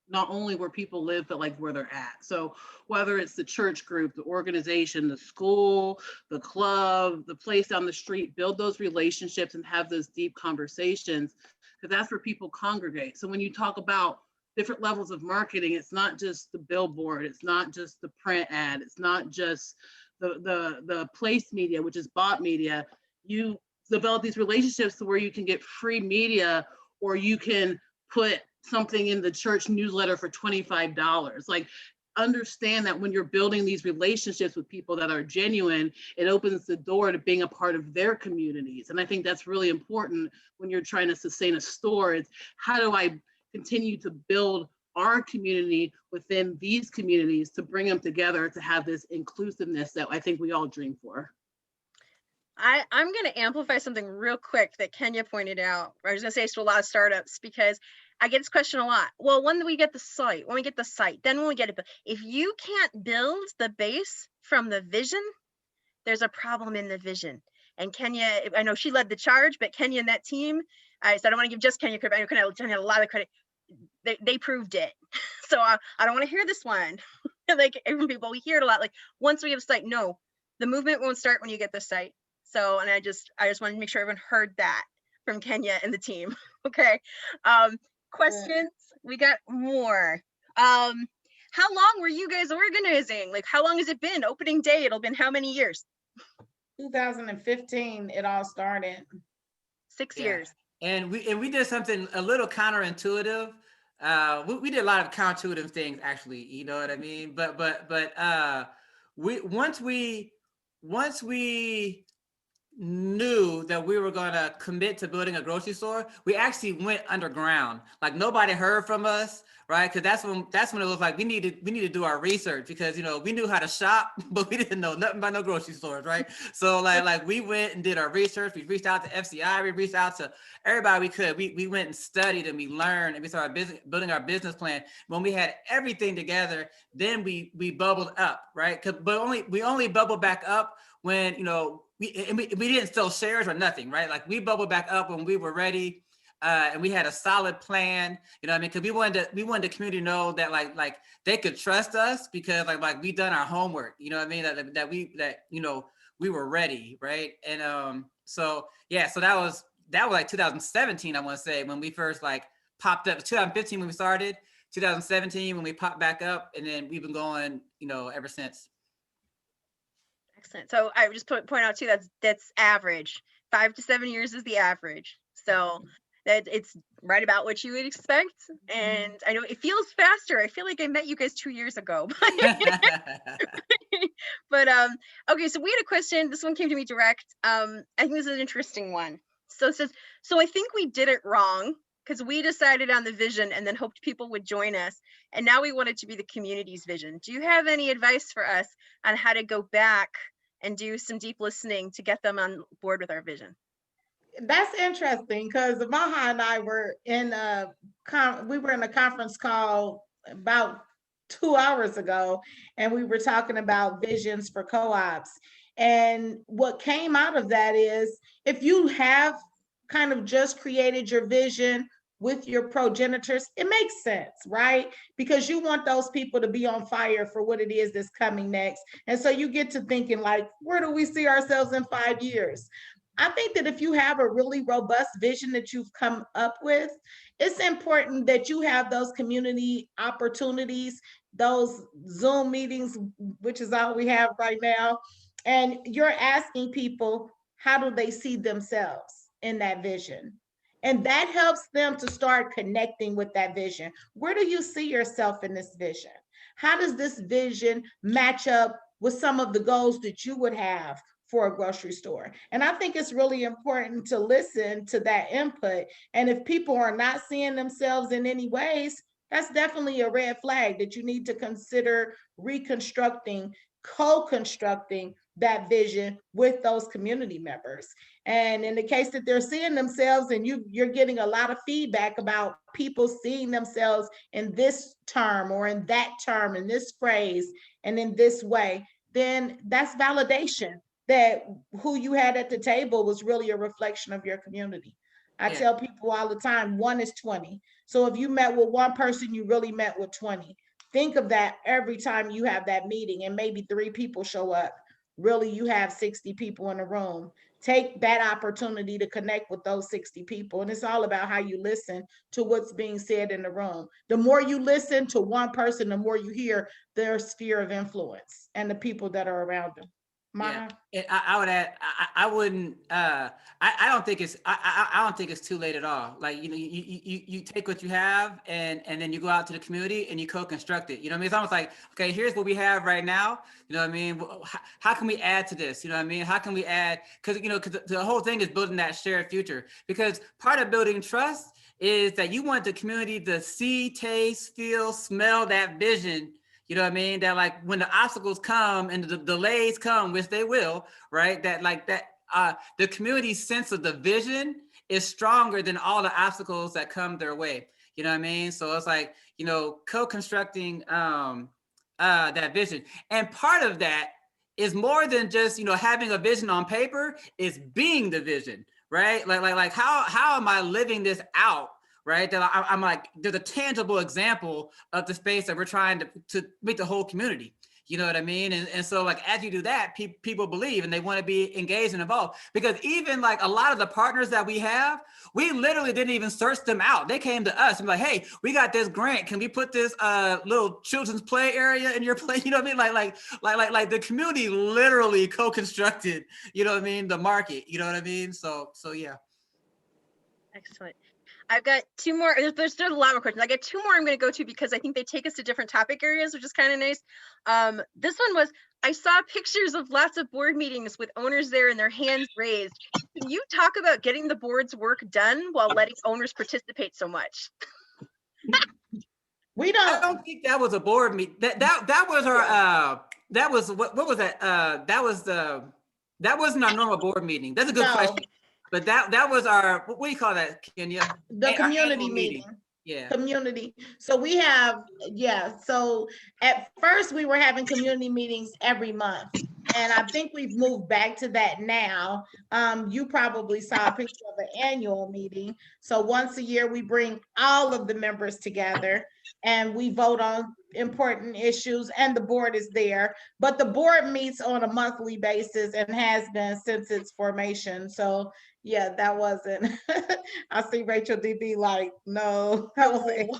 not only where people live, but like where they're at. So whether it's the church group, the organization, the school, the club, the place down the street, build those relationships and have those deep conversations, because that's where people congregate. So when you talk about different levels of marketing, it's not just the billboard, it's not just the print ad, it's not just the place media, which is bought media. You develop these relationships to where you can get free media, or you can put something in the church newsletter for $25. Like, understand that when you're building these relationships with people that are genuine, it opens the door to being a part of their communities. And I think that's really important when you're trying to sustain a store. It's how do I continue to build our community within these communities to bring them together to have this inclusiveness that I think we all dream for. I'm going to amplify something real quick that Kenya pointed out. I was going to say to a lot of startups, because I get this question a lot. Well, when we get the site, then when we get it, if you can't build the base from the vision, there's a problem in the vision. And Kenya, I know she led the charge, but Kenya and that team, so I don't want to give just Kenya credit, I know Kenya had a lot of credit. They proved it. So I don't want to hear this one. Like everyone people, we hear it a lot. Like once we have a site, no, the movement won't start when you get the site. So, and I just wanted to make sure everyone heard that from Kenya and the team. Okay. Questions? We got more. How long were you guys organizing? Like how long has it been? Opening day, it'll been how many years? 2015, it all started. 6 years. And we did something a little counterintuitive. We did a lot of counterintuitive things, actually. You know what I mean? But once we knew that we were going to commit to building a grocery store, we actually went underground. Like nobody heard from us, right? Because that's when it was like we need to do our research, because we knew how to shop, but we didn't know nothing about no grocery stores, right? So like we went and did our research. We reached out to FCI. We reached out to everybody we could. We went and studied and we learned and we started building our business plan. When we had everything together, then we bubbled up, right? But we only bubbled back up when we didn't sell shares or nothing, right? Like we bubbled back up when we were ready, and we had a solid plan. You know what I mean? Because we wanted the community to know that like they could trust us, because like we done our homework. You know what I mean? That we were ready, right? And so that was like 2017, I want to say, when we first like popped up. 2015 when we started, 2017 when we popped back up, and then we've been going ever since. Excellent. So I would just point out too, that's average. 5 to 7 years is the average. So that it's right about what you would expect. And I know it feels faster. I feel like I met you guys 2 years ago. But okay, so we had a question. This one came to me direct. I think this is an interesting one. So it says, so I think we did it wrong because we decided on the vision and then hoped people would join us. And now we want it to be the community's vision. Do you have any advice for us on how to go back and do some deep listening to get them on board with our vision? That's interesting, because Maha and I were in a conference call about 2 hours ago, and we were talking about visions for co-ops. And what came out of that is, if you have kind of just created your vision with your progenitors, it makes sense, right? Because you want those people to be on fire for what it is that's coming next. And so you get to thinking like, where do we see ourselves in 5 years? I think that if you have a really robust vision that you've come up with, it's important that you have those community opportunities, those Zoom meetings, which is all we have right now. And you're asking people, how do they see themselves in that vision? And that helps them to start connecting with that vision. Where do you see yourself in this vision? How does this vision match up with some of the goals that you would have for a grocery store? And I think it's really important to listen to that input. And if people are not seeing themselves in any ways, that's definitely a red flag that you need to consider reconstructing, co-constructing that vision with those community members. And in the case that they're seeing themselves, and you're getting a lot of feedback about people seeing themselves in this term or in that term, in this phrase, and in this way, then that's validation that who you had at the table was really a reflection of your community. I tell people all the time, 1 is 20. So if you met with one person, you really met with 20. Think of that every time you have that meeting, and maybe 3 people show up. Really, you have 60 people in the room. Take that opportunity to connect with those 60 people. And it's all about how you listen to what's being said in the room. The more you listen to one person, the more you hear their sphere of influence and the people that are around them. Yeah, I would add, I wouldn't, I don't think it's too late at all. Like, you take what you have and then you go out to the community and you co-construct it. You know what I mean? It's almost like, okay, here's what we have right now. You know what I mean? How can we add to this? You know what I mean? How can we add? Because the whole thing is building that shared future. Because part of building trust is that you want the community to see, taste, feel, smell that vision. You know what I mean? That like when the obstacles come and the delays come, which they will, right? The community's sense of the vision is stronger than all the obstacles that come their way. You know what I mean? So it's like, you know, co-constructing that vision. And part of that is more than just, you know, having a vision on paper, is being the vision, right? Like how am I living this out? Right, that I'm like, there's a tangible example of the space that we're trying to make the whole community. You know what I mean? And so like, as you do that, people believe and they want to be engaged and involved, because even like a lot of the partners that we have, we literally didn't even search them out. They came to us and like, hey, we got this grant. Can we put this little children's play area in your play? You know what I mean? Like the community literally co-constructed, you know what I mean? The market, you know what I mean? So yeah. Excellent. I've got two more. There's a lot more questions. I got two more I'm going to go to because I think they take us to different topic areas, which is kind of nice. This one was, I saw pictures of lots of board meetings with owners there and their hands raised. Can you talk about getting the board's work done while letting owners participate so much? We I don't, don't think that was a board meeting. That was our that was what was that? That wasn't our normal board meeting. That's a good no, question. But that was our, what do you call that, Kenya? the Our community annual meeting. Yeah. Community. So we have, yeah. So at first we were having community meetings every month. And I think we've moved back to that now. You probably saw a picture of an annual meeting. So once a year, we bring all of the members together and we vote on important issues, and the board is there. But the board meets on a monthly basis and has been since its formation. So yeah, that wasn't. I see Rachel DB like, no, that wasn't.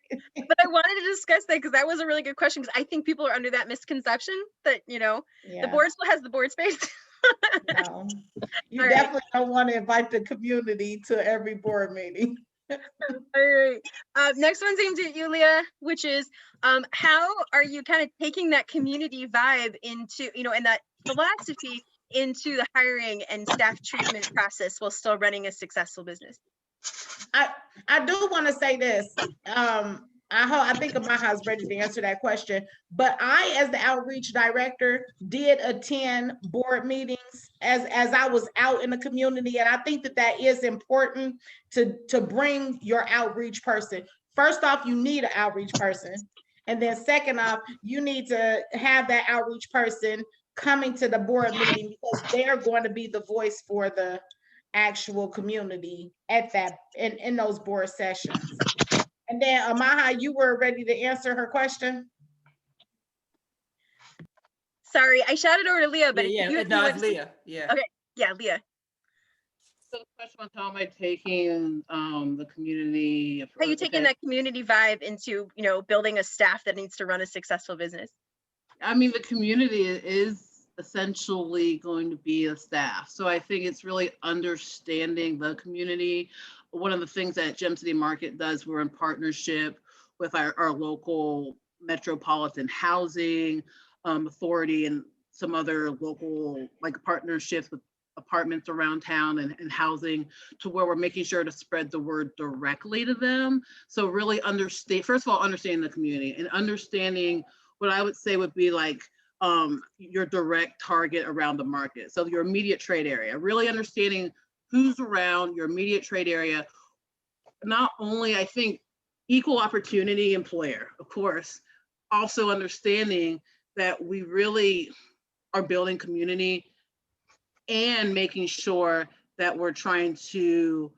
But I wanted to discuss that because that was a really good question, because I think people are under that misconception that, you know, the board still has the board space. No, you All definitely don't want to invite the community to every board meeting. All right. Next one's aimed at you, Leah, which is how are you kind of taking that community vibe into, you know, and that philosophy into the hiring and staff treatment process while still running a successful business? I do want to say this. I think Amaha is ready to answer that question. But I, as the outreach director, did attend board meetings as I was out in the community, and I think that is important to bring your outreach person. First off, you need an outreach person, and then second off, you need to have that outreach person coming to the board meeting, because they're going to be the voice for the actual community at that in those board sessions. And then Amaha, you were ready to answer her question. Sorry, I shouted over to Leah, but it's Leah. Yeah. Okay, yeah, Leah. So the question was, how am I taking the community? How are you taking that community vibe into, you know, building a staff that needs to run a successful business? I mean, the community is essentially going to be a staff. So I think it's really understanding the community. One of the things that Gem City Market does, we're in partnership with our local metropolitan housing authority and some other local like partnerships with apartments around town and housing, to where we're making sure to spread the word directly to them. So really understand, first of all, understanding the community and understanding what I would say would be like your direct target around the market. So your immediate trade area, really understanding who's around your immediate trade area. Not only, I think, equal opportunity employer, of course, also understanding that we really are building community and making sure that we're trying to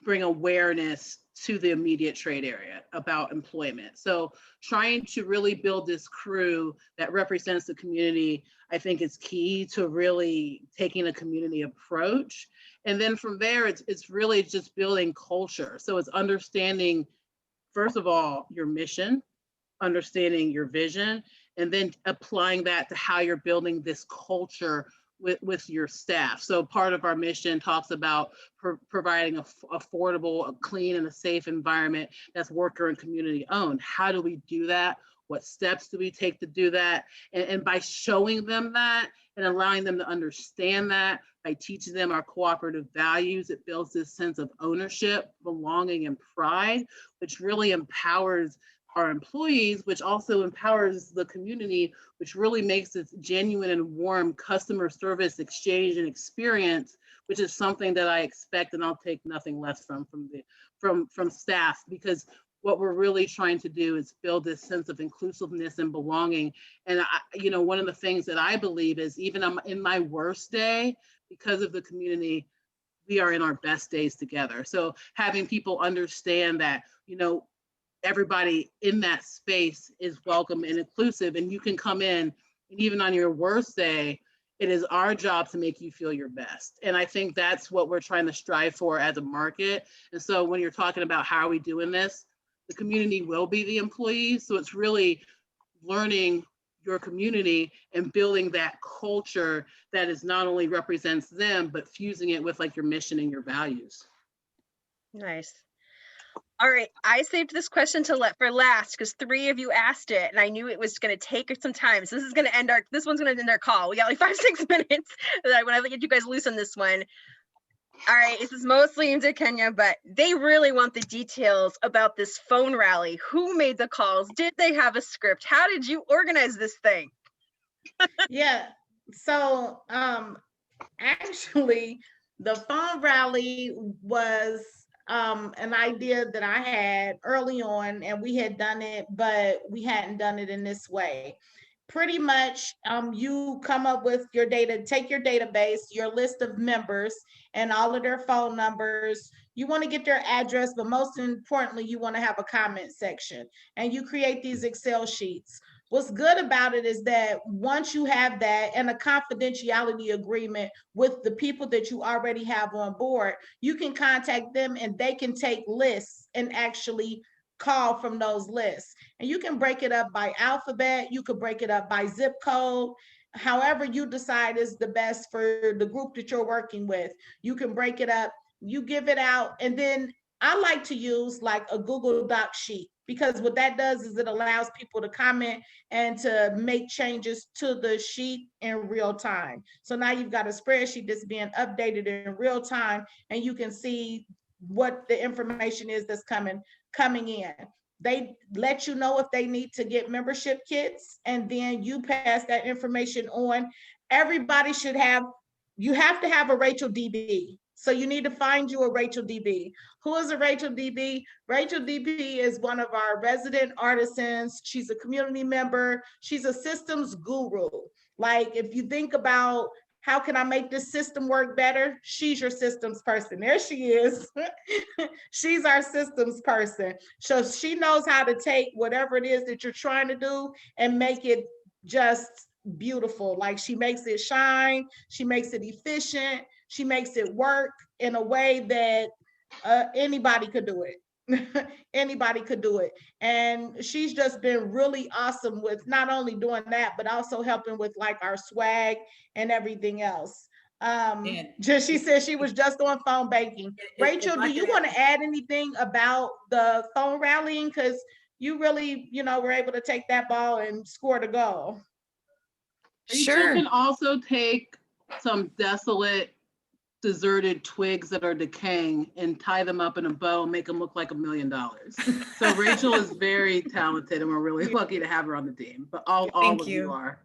bring awareness to the immediate trade area about employment. So trying to really build this crew that represents the community, I think is key to really taking a community approach. And then from there, it's really just building culture. So it's understanding, first of all, your mission, understanding your vision, and then applying that to how you're building this culture with your staff. So part of our mission talks about providing affordable, a clean, and a safe environment that's worker and community owned. How do we do that? What steps do we take to do that? And by showing them that and allowing them to understand that, by teaching them our cooperative values, it builds this sense of ownership, belonging, and pride, which really empowers our employees, which also empowers the community, which really makes this genuine and warm customer service exchange and experience, which is something that I expect and I'll take nothing less from staff, because what we're really trying to do is build this sense of inclusiveness and belonging. And one of the things that I believe is, even in my worst day, because of the community, we are in our best days together. So having people understand that, everybody in that space is welcome and inclusive, and you can come in, and even on your worst day, it is our job to make you feel your best. And I think that's what we're trying to strive for as a market. And so when you're talking about how are we doing this, the community will be the employees. So it's really learning your community and building that culture that is not only represents them, but fusing it with like your mission and your values. Nice. All right, I saved this question for last because 3 of you asked it, and I knew it was going to take some time. So this one's going to end our call. We got like 5-6 minutes. I want to get you guys loose on this one. All right, this is mostly aimed at Kenya, but they really want the details about this phone rally. Who made the calls? Did they have a script? How did you organize this thing? Yeah. So actually, the phone rally was an idea that I had early on, and we had done it, but we hadn't done it in this way. Pretty much, you come up with your data, take your database, your list of members, and all of their phone numbers. You want to get their address, but most importantly, you want to have a comment section, and you create these Excel sheets. What's good about it is that once you have that and a confidentiality agreement with the people that you already have on board, you can contact them and they can take lists and actually call from those lists. And you can break it up by alphabet, you could break it up by zip code, however you decide is the best for the group that you're working with. You can break it up, you give it out, and then I like to use like a Google Doc sheet, because what that does is it allows people to comment and to make changes to the sheet in real time. So now you've got a spreadsheet that's being updated in real time, and you can see what the information is that's coming in. They let you know if they need to get membership kits, and then you pass that information on. Everybody should have, you have to have a Rachel DB. So you need to find you a Rachel DB. Who is a Rachel DB? Rachel DB is one of our resident artisans. She's a community member. She's a systems guru. Like, if you think about how can I make this system work better? She's your systems person. There she is. She's our systems person. So she knows how to take whatever it is that you're trying to do and make it just beautiful. Like, she makes it shine. She makes it efficient. She makes it work in a way that anybody could do it. Anybody could do it. And she's just been really awesome with not only doing that, but also helping with like our swag and everything else. She said she was just on phone banking. Rachel, do you want to add anything about the phone rallying? Because you really, were able to take that ball and score the goal. Sure. You can also take some desolate, deserted twigs that are decaying and tie them up in a bow and make them look like $1 million. So Rachel is very talented, and we're really lucky to have her on the team. But all of you are.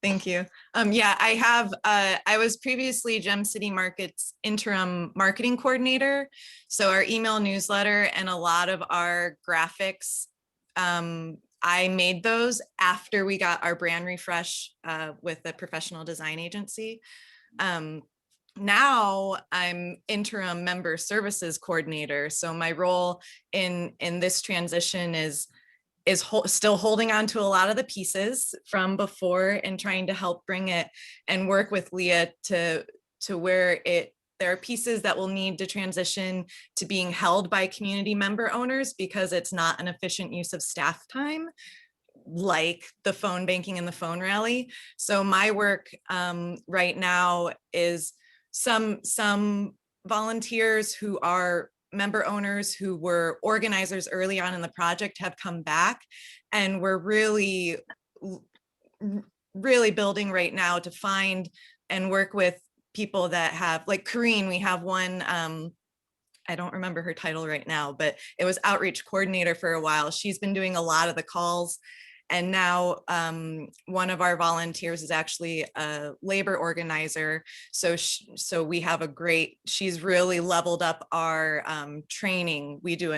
Thank you. Yeah, I have, I was previously Gem City Market's interim marketing coordinator. So our email newsletter and a lot of our graphics, I made those after we got our brand refresh with a professional design agency. Now I'm interim member services coordinator. So my role in this transition is still holding on to a lot of the pieces from before and trying to help bring it and work with Leah to where there are pieces that will need to transition to being held by community member owners because it's not an efficient use of staff time, like the phone banking and the phone rally. So my work right now is some volunteers who are member owners who were organizers early on in the project have come back, and we're really building right now to find and work with people that have, like Corrine, we have one, I don't remember her title right now, but it was outreach coordinator for a while. She's been doing a lot of the calls. And now one of our volunteers is actually a labor organizer. So we have she's really leveled up our training. We do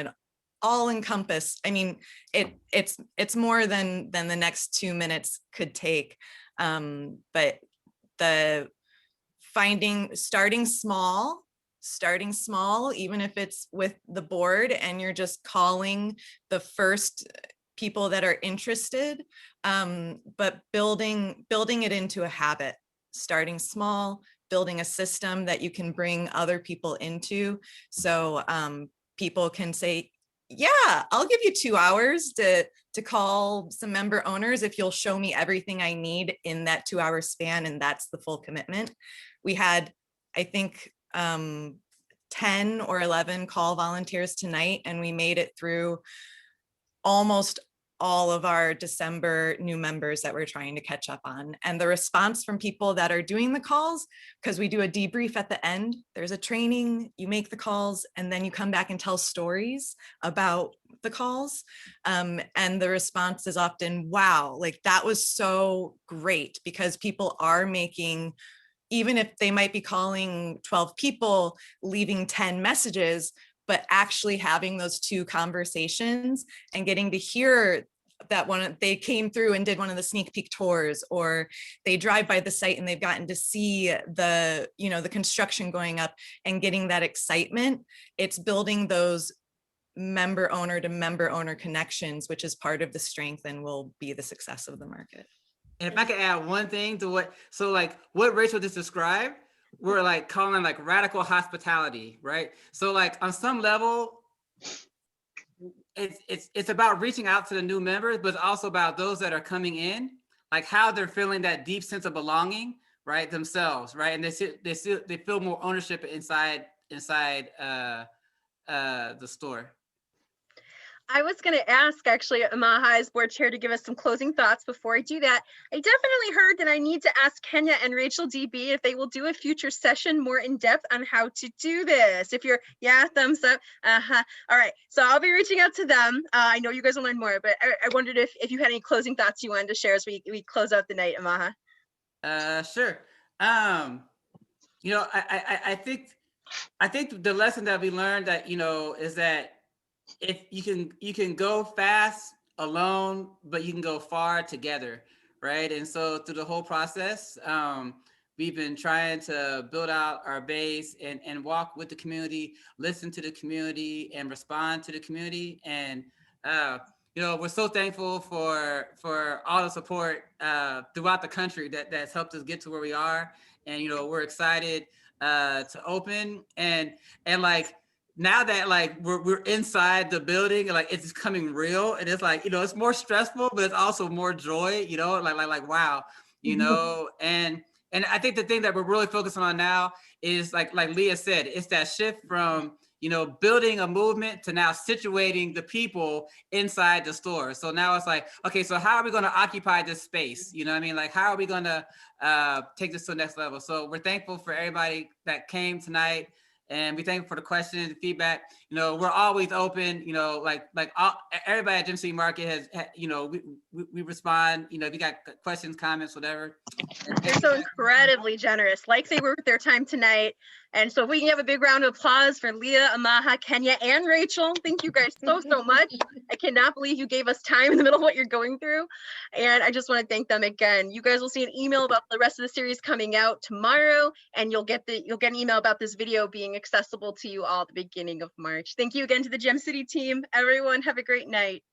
all encompass. I mean, it's more than the next 2 minutes could take. But the starting small, even if it's with the board and you're just calling the first people that are interested, but building it into a habit, starting small, building a system that you can bring other people into. So people can say, yeah, I'll give you 2 hours to call some member owners if you'll show me everything I need in that 2-hour span. And that's the full commitment. We had, I think, 10 or 11 call volunteers tonight, and we made it through almost all of our December new members that we're trying to catch up on. And the response from people that are doing the calls, because we do a debrief at the end, there's a training, you make the calls, and then you come back and tell stories about the calls. And the response is often, wow, like that was so great, because people are making, even if they might be calling 12 people, leaving 10 messages, but actually having those 2 conversations and getting to hear that they came through and did one of the sneak peek tours, or they drive by the site and they've gotten to see the construction going up and getting that excitement. It's building those member owner to member owner connections, which is part of the strength and will be the success of the market. And if I could add one thing to what Rachel just described, we're like calling like radical hospitality, right? So like on some level, it's about reaching out to the new members, but it's also about those that are coming in, like how they're feeling that deep sense of belonging, right, themselves, right? And they feel more ownership inside the store. I was going to ask actually Amaha as board chair to give us some closing thoughts before I do that. I definitely heard that I need to ask Kenya and Rachel DB if they will do a future session more in depth on how to do this. If you're, yeah, thumbs up. All right. So I'll be reaching out to them. I know you guys will learn more, but I wondered if you had any closing thoughts you wanted to share as we close out the night, Amaha. Sure. You know, I think the lesson that we learned that, you know, is that if you can go fast alone, but you can go far together, right? And so through the whole process, we've been trying to build out our base and walk with the community, listen to the community, and respond to the community. And you know, we're so thankful for all the support throughout the country that's helped us get to where we are. And you know, we're excited to open and like. Now that like we're inside the building, like it's coming real, and it's like, you know, it's more stressful, but it's also more joy, you know, like wow, you know, and I think the thing that we're really focusing on now is like Leah said, it's that shift from, you know, building a movement to now situating the people inside the store. So now it's like, okay, so how are we going to occupy this space? You know what I mean? Like, how are we going to take this to the next level? So we're thankful for everybody that came tonight. And we thank you for the questions and feedback. You know, we're always open, you know, like everybody at Gym City Market has, you know, we respond, you know, if you got questions, comments, whatever. They're so incredibly generous, like they were with their time tonight. And so if we can have a big round of applause for Leah, Amaha, Kenya, and Rachel. Thank you guys so much. I cannot believe you gave us time in the middle of what you're going through. And I just want to thank them again. You guys will see an email about the rest of the series coming out tomorrow, and you'll get an email about this video being accessible to you all at the beginning of March. Thank you again to the Gem City team. Everyone have a great night.